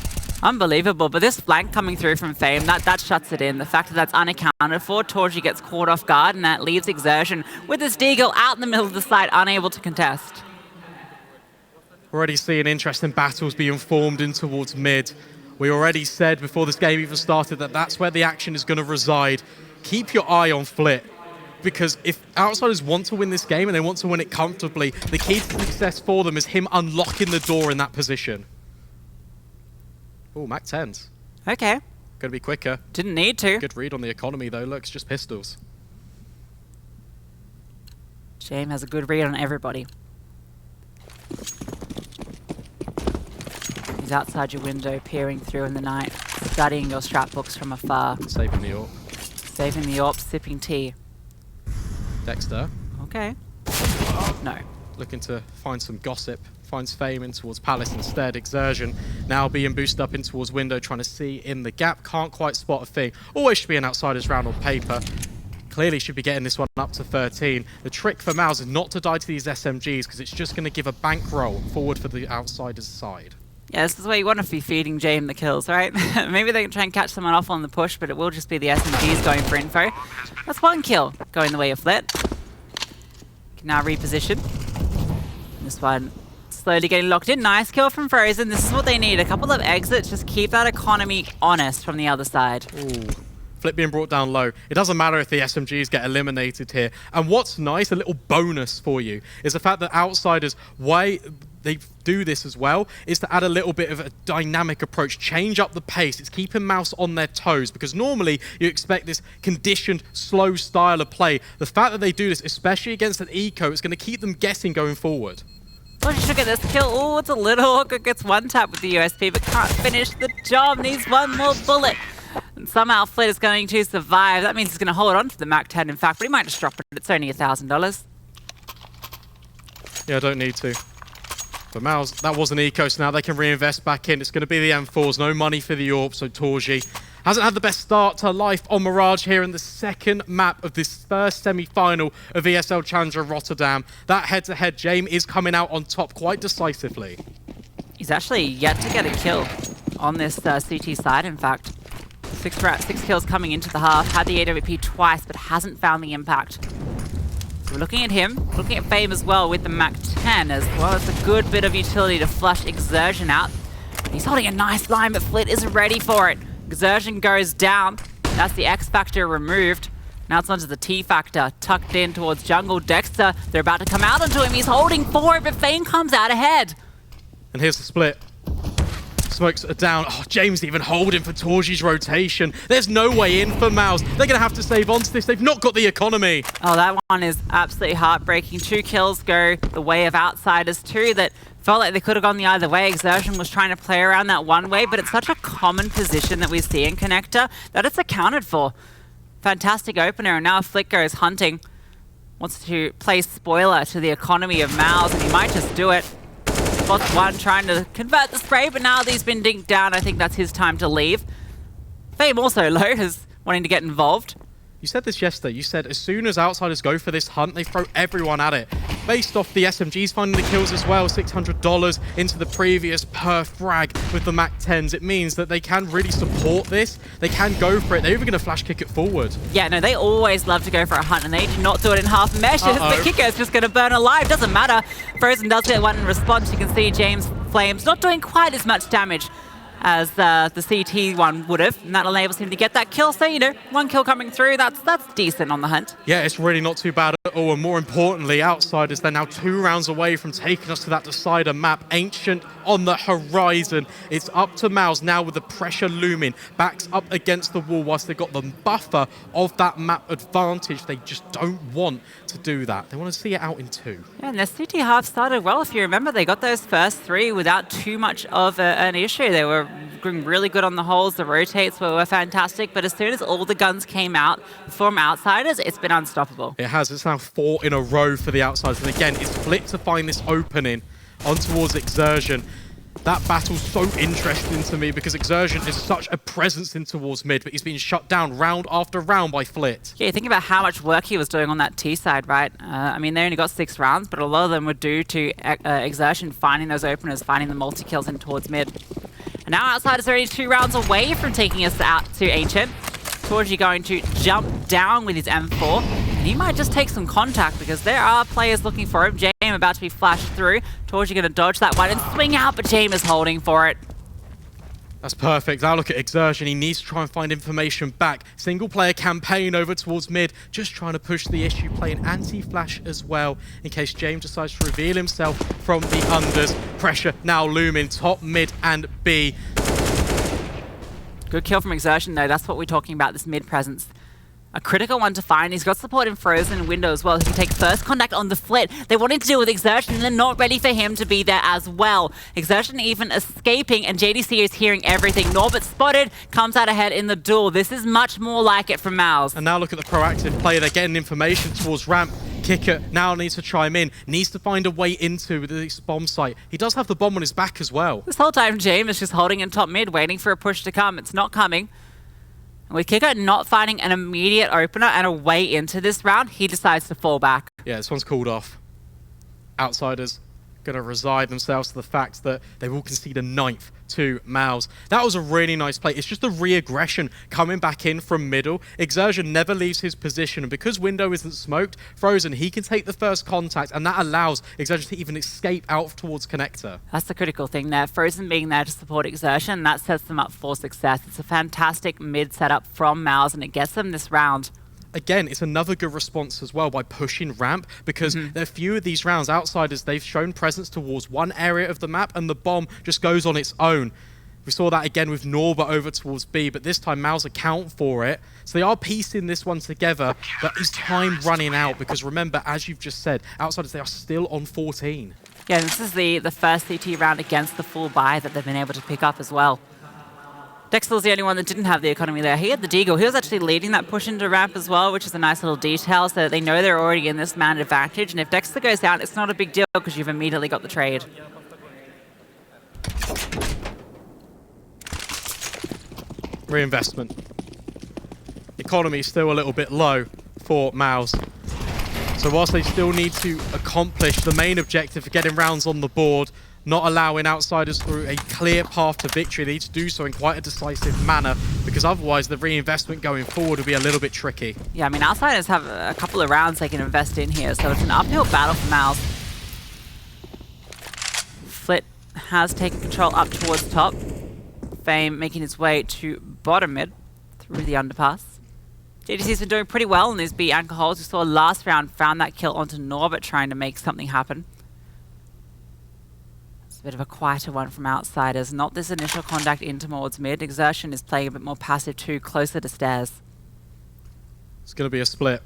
Unbelievable, but this flank coming through from Fame, that shuts it in. The fact that that's unaccounted for, Torji gets caught off guard, and that leaves Exertion with his Deagle out in the middle of the site, unable to contest. Already seeing interesting battles being formed in towards mid. We already said before this game even started that that's where the action is going to reside. Keep your eye on Flit, because if Outsiders want to win this game and they want to win it comfortably, the key to success for them is him unlocking the door in that position. Oh, Mac 10s. Okay. Gotta be quicker. Didn't need to. Good read on the economy though. Look, it's just pistols. Jame has a good read on everybody. He's outside your window, peering through in the night, studying your strat books from afar. Saving the AWP. Saving the AWP, sipping tea. Dexter. Okay. No. Looking to find some gossip. Finds Fame in towards Palace instead. Exertion now being boosted up in towards window, trying to see in the gap. Can't quite spot a thing. Always should be an Outsiders round on paper. Clearly should be getting this one up to 13. The trick for MOUZ is not to die to these SMGs, because it's just going to give a bankroll forward for the Outsiders side. Yeah, this is where you want to be feeding Jame the kills, right? Maybe they can try and catch someone off on the push, but it will just be the SMGs going for info. That's one kill going the way of Flit. Can now reposition. This one slowly getting locked in. Nice kill from Frozen. This is what they need. A couple of exits. Just keep that economy honest from the other side. Ooh. Flit being brought down low. It doesn't matter if the SMGs get eliminated here. And what's nice, a little bonus for you, is the fact that Outsiders, why they do this as well, is to add a little bit of a dynamic approach, change up the pace. It's keeping MOUZ on their toes, because normally you expect this conditioned, slow style of play. The fact that they do this, especially against an eco, it's going to keep them guessing going forward. Oh, you should get this kill. Oh, it's a little awkward. Gets one tap with the USP, but can't finish the job. Needs one more bullet. And somehow Flit is going to survive. That means he's going to hold on to the Mac 10, in fact, but he might just drop it. It's only $1,000. Yeah, I don't need to. But MOUZ, that was an eco, so now they can reinvest back in. It's going to be the M4s. No money for the AWP, so Torji hasn't had the best start to life on Mirage here in the second map of this first semi-final of ESL Challenger Rotterdam. That head-to-head, Jame is coming out on top quite decisively. He's actually yet to get a kill on this CT side, in fact. Six kills coming into the half. Had the AWP twice, but hasn't found the impact. So we're looking at him, looking at Fame as well with the Mac 10, as well as a good bit of utility to flush Exertion out. He's holding a nice line, but Flit isn't ready for it. Exertion goes down. That's the X factor removed. Now it's onto the T factor, tucked in towards jungle. Dexter, they're about to come out onto him. He's holding forward, but Fame comes out ahead. And here's the split. Smokes are down. Oh, James even holding for Torji's rotation. There's no way in for MOUZ. They're going to have to save on to this. They've not got the economy. Oh, that one is absolutely heartbreaking. 2 kills go the way of Outsiders. 2 that felt like they could have gone the other way. Exertion was trying to play around that one way, but it's such a common position that we see in Connector that it's accounted for. Fantastic opener, and now Flick goes hunting. Wants to play spoiler to the economy of MOUZ, and he might just do it. Spots one trying to convert the spray, but now that he's been dinked down, I think that's his time to leave. Fame also low, is wanting to get involved. You said this yesterday. You said as soon as Outsiders go for this hunt, they throw everyone at it. Based off the SMGs finding the kills as well, $600 into the previous per frag with the Mac 10s. It means that they can really support this. They can go for it. They're even going to flash kick it forward. Yeah, no, they always love to go for a hunt, and they do not do it in half measures. The kicker is just going to burn alive. Doesn't matter. Frozen does get one in response. You can see James Flames not doing quite as much damage as the CT one would have, and that enables him to get that kill. So, you know, 1 kill coming through, that's decent on the hunt. Yeah, it's really not too bad at all, and more importantly, Outsiders, they're now 2 rounds away from taking us to that decider map. Ancient on the horizon. It's up to MOUZ now with the pressure looming, backs up against the wall whilst they've got the buffer of that map advantage. They just don't want to do that. They want to see it out in 2. Yeah, and their CT half started well. If you remember, they got those first 3 without too much of an issue. They were doing really good on the holes. The rotates were fantastic, but as soon as all the guns came out from Outsiders, it's been unstoppable. It has. It's now 4 in a row for the Outsiders. And again, it's Flit to find this opening on towards Exertion. That battle's so interesting to me because Exertion is such a presence in towards mid, but he's being shut down round after round by Flit. Yeah, think about how much work he was doing on that T side, right? I mean, they only got 6 rounds, but a lot of them were due to Exertion finding those openers, finding the multi-kills in towards mid. And now Outsiders are only 2 rounds away from taking us out to Ancient. Torji going to jump down with his M4, and he might just take some contact because there are players looking for him. Jame about to be flashed through. Torji going to dodge that one and swing out, but Jame is holding for it. That's perfect. Now look at Exertion. He needs to try and find information back. Single player campaign over towards mid. Just trying to push the issue. Playing anti-flash as well in case Jame decides to reveal himself from the unders. Pressure now looming. Top, mid and B. Good kill from Exertion though. That's what we're talking about, this mid presence. A critical one to find. He's got support in Frozen and Window as well. He can take first contact on the flit. They wanted to deal with Exertion and they're not ready for him to be there as well. Exertion even escaping and JDC is hearing everything. Norbert spotted, comes out ahead in the duel. This is much more like it from MOUZ. And now look at the proactive play. They're getting information towards ramp. Kicker now needs to chime in. Needs to find a way into this bomb site. He does have the bomb on his back as well. This whole time Jame is just holding in top mid, waiting for a push to come. It's not coming. And with Kicker not finding an immediate opener and a way into this round, he decides to fall back. Yeah, this one's called off. Outsiders going to resign themselves to the fact that they will concede a 9th to MOUZ. That was a really nice play. It's just the re-aggression coming back in from middle. Exertion never leaves his position, and because Window isn't smoked, Frozen, he can take the first contact, and that allows Exertion to even escape out towards Connector. That's the critical thing there. Frozen being there to support Exertion, that sets them up for success. It's a fantastic mid setup from MOUZ, and it gets them this round. Again, it's another good response as well by pushing ramp, because there are few of these rounds. Outsiders, they've shown presence towards one area of the map, and the bomb just goes on its own. We saw that again with Norbert over towards B, but this time MOUZ account for it. So they are piecing this one together, but is time running out? Because remember, as you've just said, Outsiders, they are still on 14. Yeah, this is the first CT round against the full buy that they've been able to pick up as well. Dexter was the only one that didn't have the economy there. He had the deagle. He was actually leading that push into ramp as well, which is a nice little detail, so that they know they're already in this man advantage. And if Dexter goes down, it's not a big deal because you've immediately got the trade. Reinvestment. Economy is still a little bit low for MOUZ. So whilst they still need to accomplish the main objective of getting rounds on the board, not allowing Outsiders through a clear path to victory, they need to do so in quite a decisive manner, because otherwise the reinvestment going forward will be a little bit tricky. Yeah, I mean, Outsiders have a couple of rounds they can invest in here, so it's an uphill battle for MOUZ. Flit has taken control up towards top. Fame making his way to bottom mid through the underpass. JDC's been doing pretty well in these B anchor holes. We saw last round, found that kill onto Norbert trying to make something happen. Bit of a quieter one from Outsiders. Not this initial contact in towards mid. Exertion is playing a bit more passive too, closer to stairs. It's going to be a split.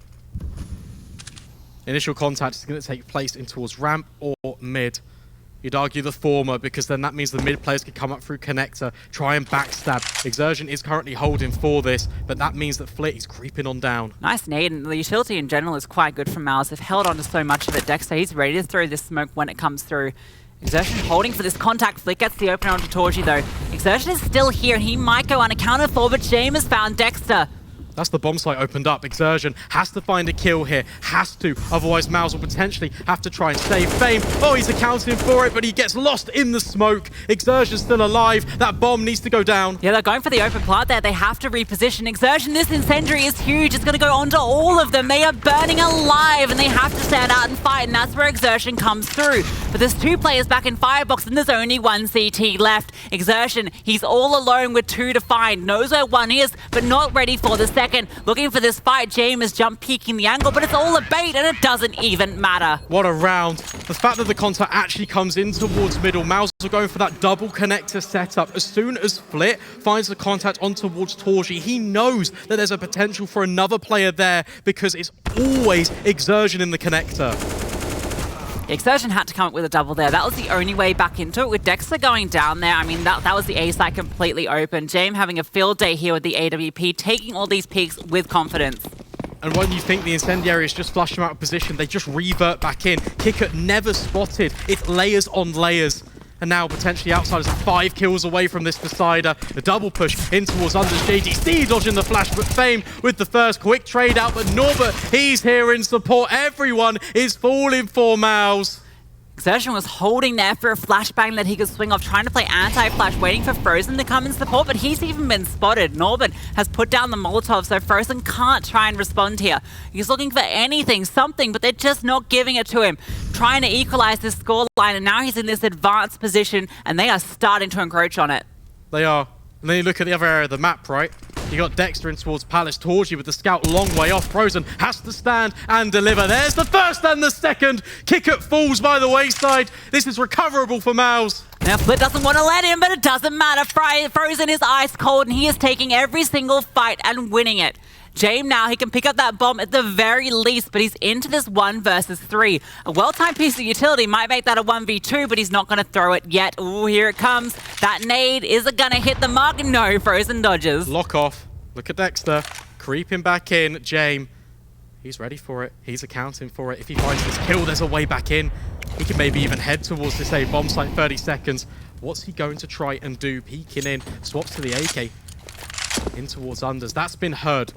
Initial contact is going to take place in towards ramp or mid. You'd argue the former, because then that means the mid players can come up through Connector, try and backstab. Exertion is currently holding for this, but that means that Flit is creeping on down. Nice nade, and the utility in general is quite good from MOUZ. They've held on to so much of it. Dexter, he's ready to throw this smoke when it comes through. Exertion holding for this contact. Flick gets the opener onto Torji though. Exertion is still here and he might go unaccounted for, but Jame has found Dexter. That's the bomb site opened up. Exertion has to find a kill here. Has to. Otherwise, MOUZ will potentially have to try and save Fame. Oh, he's accounting for it, but he gets lost in the smoke. Exertion's still alive. That bomb needs to go down. Yeah, they're going for the open plant there. They have to reposition. Exertion, this incendiary is huge. It's going to go onto all of them. They are burning alive, and they have to stand out and fight, and that's where Exertion comes through. But there's two players back in Firebox, and there's only one CT left. Exertion, he's all alone with two to find. Knows where one is, but not ready for the second. Looking for this fight. Jame is jump peeking the angle, but it's all a bait and it doesn't even matter. What a round. The fact that the contact actually comes in towards middle. MOUZ are going for that double connector setup. As soon as Flit finds the contact on towards Torji, he knows that there's a potential for another player there, because it's always Exertion in the connector. Exertion had to come up with a double there. That was the only way back into it. With Dexter going down there, I mean, that was the A side completely open. Jame having a field day here with the AWP, taking all these peaks with confidence. And when you think the incendiary has just flushed him out of position, they just revert back in. Kicker never spotted. It's layers on layers. And now potentially Outsiders are 5 kills away from this Decider. The double push in towards unders. JDC dodging the flash, but Fame with the first quick trade out. But Norbert, he's here in support. Everyone is falling for MOUZ. Exertion was holding there for a flashbang that he could swing off, trying to play anti-flash, waiting for Frozen to come in support, but he's even been spotted. Norbert has put down the Molotov, so Frozen can't try and respond here. He's looking for anything, something, but they're just not giving it to him. Trying to equalize this scoreline, and now he's in this advanced position, and they are starting to encroach on it. They are. And then you look at the other area of the map, right? You got Dexter in towards Palace. Torji with the scout long way off. Frozen has to stand and deliver. There's the first and the second. Kick-It falls by the wayside. This is recoverable for MOUZ. Now, Split doesn't want to let him, but it doesn't matter. Frozen is ice cold, and he is taking every single fight and winning it. Jame now, he can pick up that bomb at the very least, but he's into this 1 versus 3. A well-timed piece of utility might make that a 1v2, but he's not going to throw it yet. Ooh, here it comes. That nade, is it going to hit the mark? No, Frozen dodges. Lock off. Look at Dexter. Creeping back in. Jame, he's ready for it. He's accounting for it. If he finds this kill, there's a way back in. He can maybe even head towards this A bomb site 30 seconds. What's he going to try and do? Peeking in. Swaps to the AK. In towards unders. That's been heard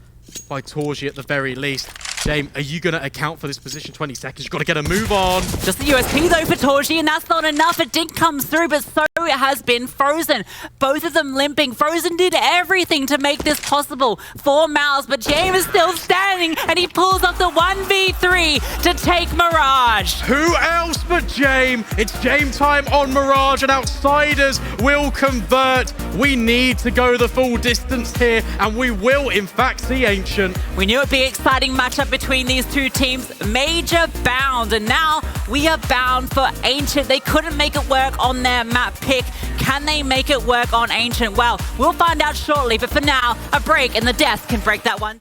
by Torji at the very least. Jame, are you going to account for this position? 20 seconds. You've got to get a move on. Just the USP, though, for Torji, and that's not enough. It did come through, but so it has been Frozen. Both of them limping. Frozen did everything to make this possible for MOUZ, but Jame is still standing, and he pulls off the 1v3 to take Mirage. Who else but Jame? It's Jame time on Mirage, and Outsiders will convert. We need to go the full distance here, and we will, in fact, see Ancient. We knew it'd be an exciting matchup between these two teams. Major bound, and now we are bound for Ancient. They couldn't make it work on their map pick. Can they make it work on Ancient? Well, we'll find out shortly, but for now, a break and the death can break that one.